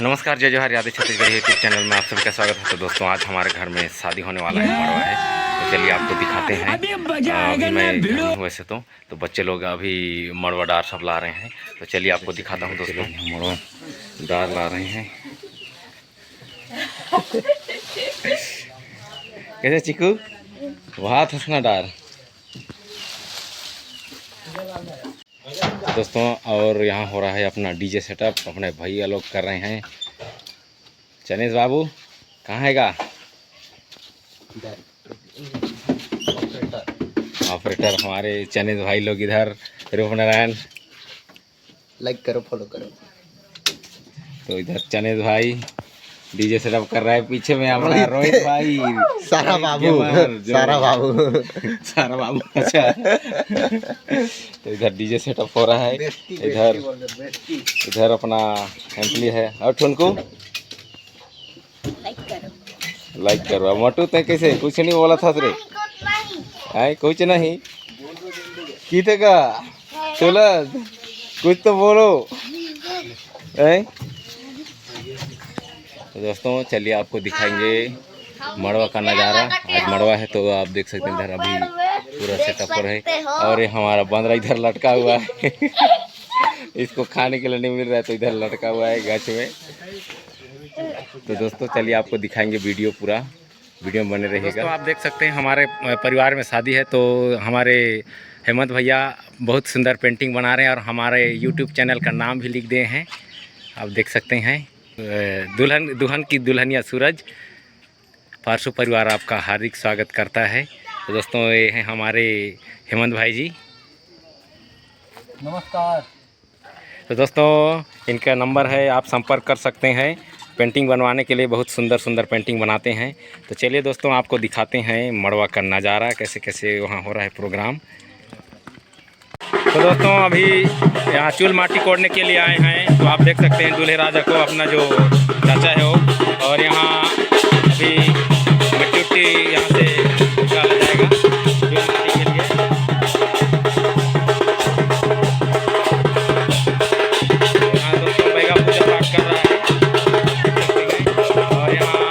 नमस्कार, जय जोहार, यादव छत्तीसगढ़ यूट्यूब चैनल में आप सभी का स्वागत है। तो दोस्तों, आज हमारे घर में शादी होने वाला है, मरवा है। तो चलिए आपको दिखाते हैं। अभी मैं घर में हूँ वैसे तो बच्चे लोग अभी मरवा डार सब ला रहे हैं। तो चलिए आपको दिखाता हूँ दोस्तों, मरवा डार ला रहे हैं। कैसे चिकू, वहाँ हंसना डार दोस्तों। और यहाँ हो रहा है अपना डीजे सेटअप, अपने भैया लोग कर रहे हैं। चनेश बाबू कहाँ हैगा? ऑपरेटर हमारे चनेश भाई लोग इधर। रूप नारायण लाइक करो, फॉलो करो। तो इधर चनेश भाई डीजे सेटअप कर रहा है। पीछे में हमारा रोहित भाई, सारा बाबू, सारा बाबू, सारा बाबू। अच्छा, तो इधर डीजे सेटअप हो रहा है। इधर अपना एम्पली है। और ठुनको लाइक करो। मोटू ते कैसे कुछ नहीं बोला था रे? आए कुछ नहीं की थे का तुलत, कुछ तो बोलो। तो दोस्तों चलिए आपको दिखाएंगे मड़वा का नज़ारा। आज मड़वा है तो आप देख सकते हैं इधर अभी पूरा सेटअप पर है। और ये हमारा बंदरा इधर लटका हुआ है। इसको खाने के लिए नहीं मिल रहा है तो इधर लटका हुआ है गच में। तो दोस्तों चलिए आपको दिखाएंगे वीडियो, पूरा वीडियो में बने रहेगा। तो आप देख सकते हैं हमारे परिवार में शादी है। तो हमारे हेमंत भैया बहुत सुंदर पेंटिंग बना रहे हैं और हमारे यूट्यूब चैनल का नाम भी लिख दिए हैं। आप देख सकते हैं दुल्हन की दुल्हनिया सूरज। पारसू परिवार आपका हार्दिक स्वागत करता है। तो दोस्तों ये हैं हमारे हेमंत भाई जी, नमस्कार। तो दोस्तों इनका नंबर है, आप संपर्क कर सकते हैं। पेंटिंग बनवाने के लिए बहुत सुंदर सुंदर पेंटिंग बनाते हैं। तो चलिए दोस्तों आपको दिखाते हैं मड़वा का नज़ारा, कैसे कैसे वहाँ हो रहा है प्रोग्राम। तो दोस्तों अभी यहाँ चूल माटी कोड़ने के लिए आए हैं। तो आप देख सकते हैं दूल्हे राजा को अपना जो चाचा है वो, और यहाँ अभी मिट्टी उट्टी यहाँ से निकाला जाएगा चूल माटी के लिए। यहाँ दोस्तों बैगा पूजा पाठ कर रहा है। और यहाँ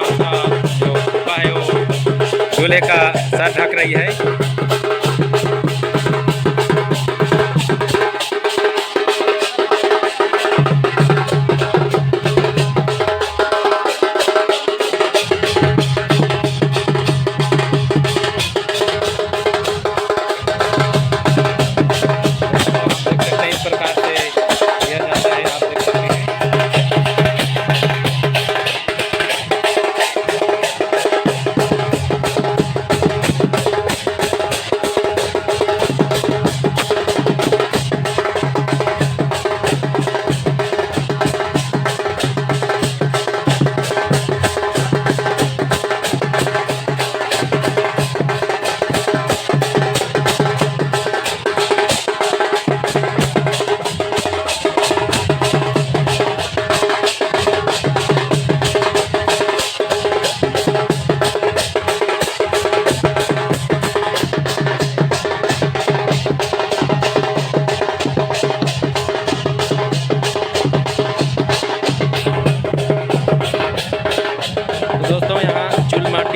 जो फूफा है वो दूल्हे का सर ढक रही है।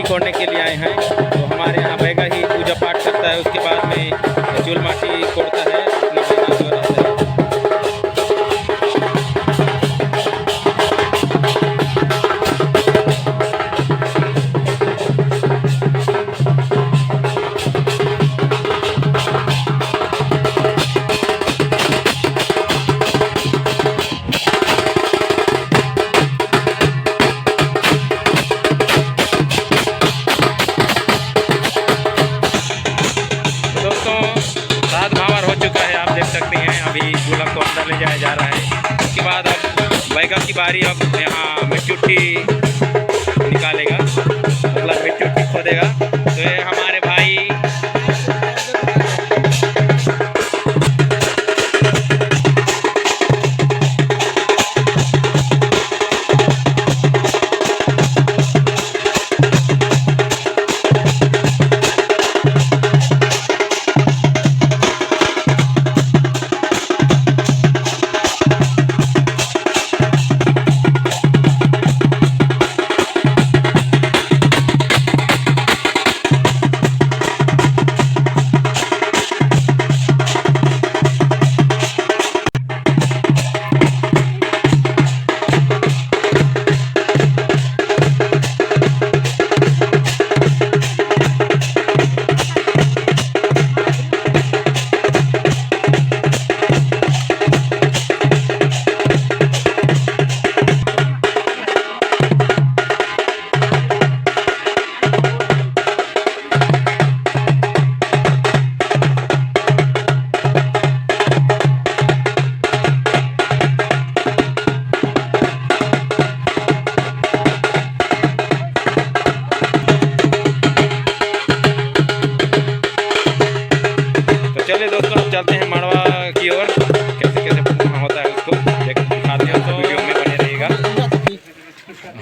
कोड़ने के लिए आए हैं। तो हमारे यहाँ बैगा ही पूजा पाठ करता है, उसके बाद में चूल माटी कोड़ता है अपना बैगा जो रहता है। ले जाया जा रहा है। उसके बाद अब बैगा की बारी, अब यहाँ मिट्टी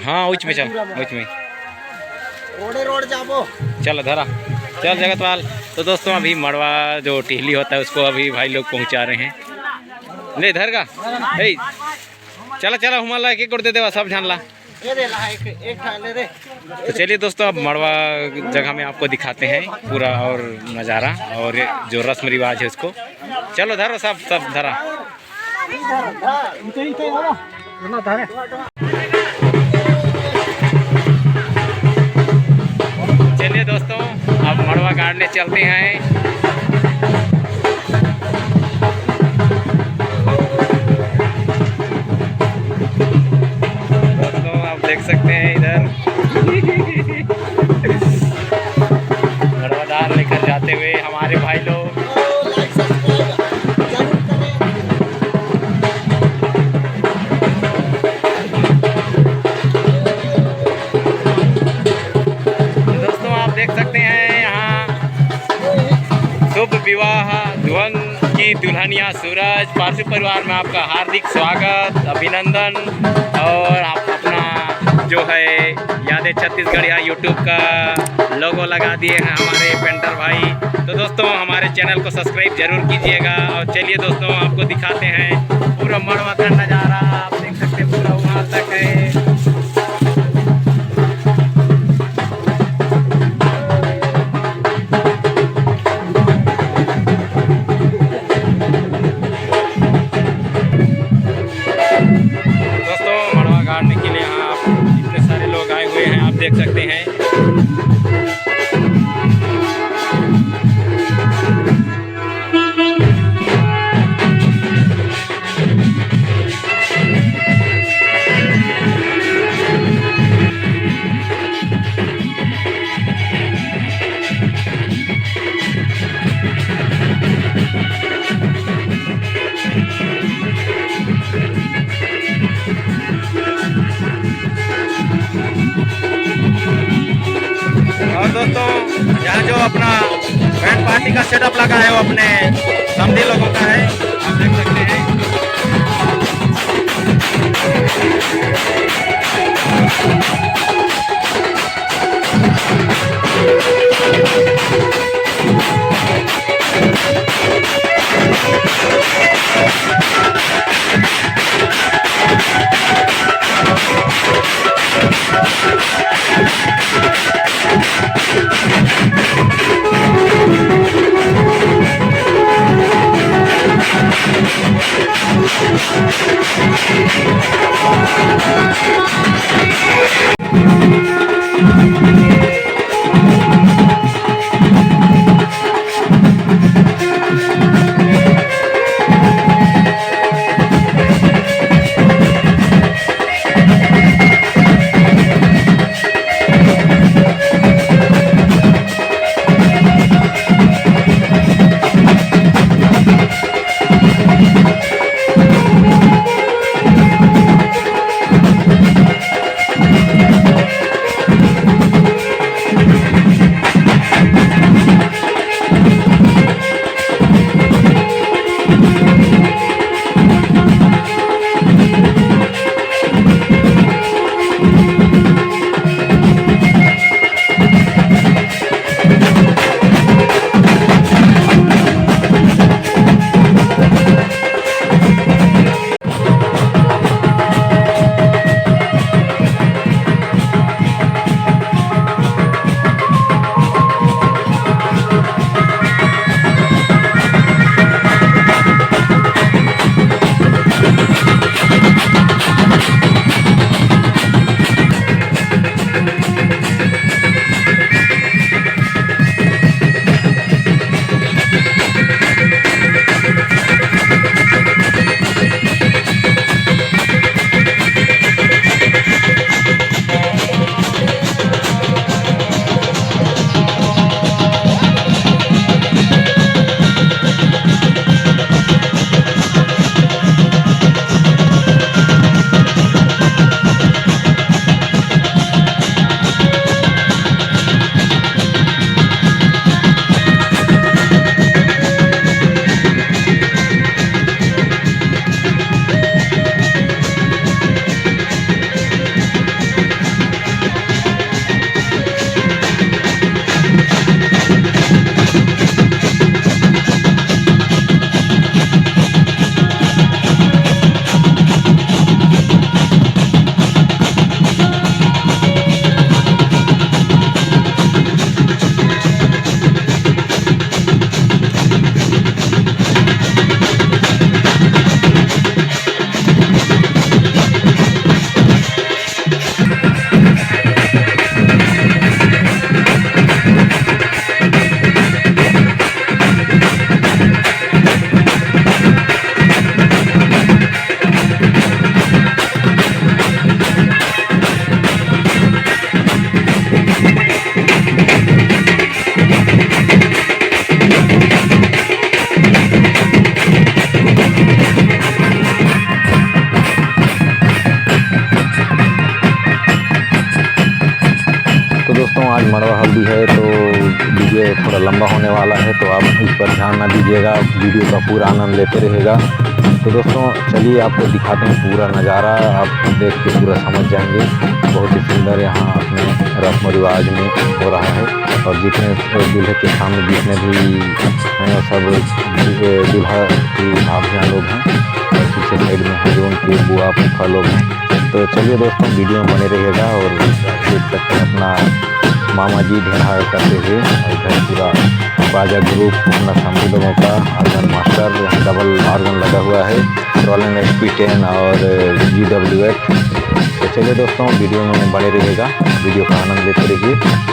हाँ उच में चल, उच में रोड जाबो। चल धरा, चल जगतवाल। तो दोस्तों अभी मड़वा जो टिहली होता है उसको अभी भाई लोग पहुंचा रहे हैं। ले धर का, चला चला हुमाला एक कर दे देवा सब जान ला। तो चलिए दोस्तों अब मड़वा जगह में आपको दिखाते हैं पूरा और नज़ारा और जो रस्म रिवाज है उसको। चलो धरो सब सब धरा। चलिए दोस्तों अब मड़वा गाड़ने चलते हैं। दोस्तों आप देख सकते हैं इधर मड़वादार लेकर जाते हुए हमारे भाई लोग। दोस्तों आप देख सकते हैं यहाँ शुभ विवाह ध्वन की दुल्हनिया सूरज पारसी परिवार में आपका हार्दिक स्वागत अभिनंदन। और आप अपना जो है यादें छत्तीसगढ़ या यूट्यूब का लोगो लगा दिए हैं हमारे पेंटर भाई। तो दोस्तों हमारे चैनल को सब्सक्राइब जरूर कीजिएगा। और चलिए दोस्तों आपको दिखाते हैं पूरा मड़वा का नज़ारा। आप देख सकते हैं पूरा वहाँ तक है। गाड़ने के लिए यहाँ आप इतने सारे लोग आए हुए हैं, आप देख सकते हैं। और दोस्तों यहाँ जो अपना बैंड पार्टी का सेटअप लगा है वो अपने समधी लोगों का है, आप देख सकते हैं। मड़वा हल्दी है तो वीडियो थोड़ा लंबा होने वाला है, तो आप इस पर ध्यान ना दीजिएगा, वीडियो का पूरा आनंद लेते रहेगा। तो दोस्तों चलिए आपको दिखाते हैं पूरा नज़ारा, आप देख के पूरा समझ जाएंगे। बहुत ही सुंदर यहाँ अपने रस्म रिवाज में हो रहा है, और जितने दूल्हे के सामने जितने भी हैं सब दूल्हा की भाभियाँ लोग हैं, और पीछे साइड में है जो उनके बुआ फूफा लोग हैं। तो चलिए दोस्तों वीडियो में बने रहिएगा, और देख सकते हैं अपना मामा जी ढेरा करते हुए, और इधर पूरा बाजा ग्रुप अपना समूह लोगों का आर्गन मास्टर, यहाँ डबल आर्गन लगा हुआ है, रोलन SP10 और GW8। तो चलिए दोस्तों वीडियो में बने रहिएगा, वीडियो का आनंद लेते रहिए।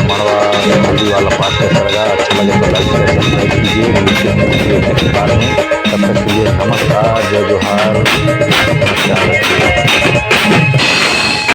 मड़वा हल्दी वाला पार्ट कैसा लगा, अच्छा लगे तो लाइक शेयर सब्सक्राइब कीजिए।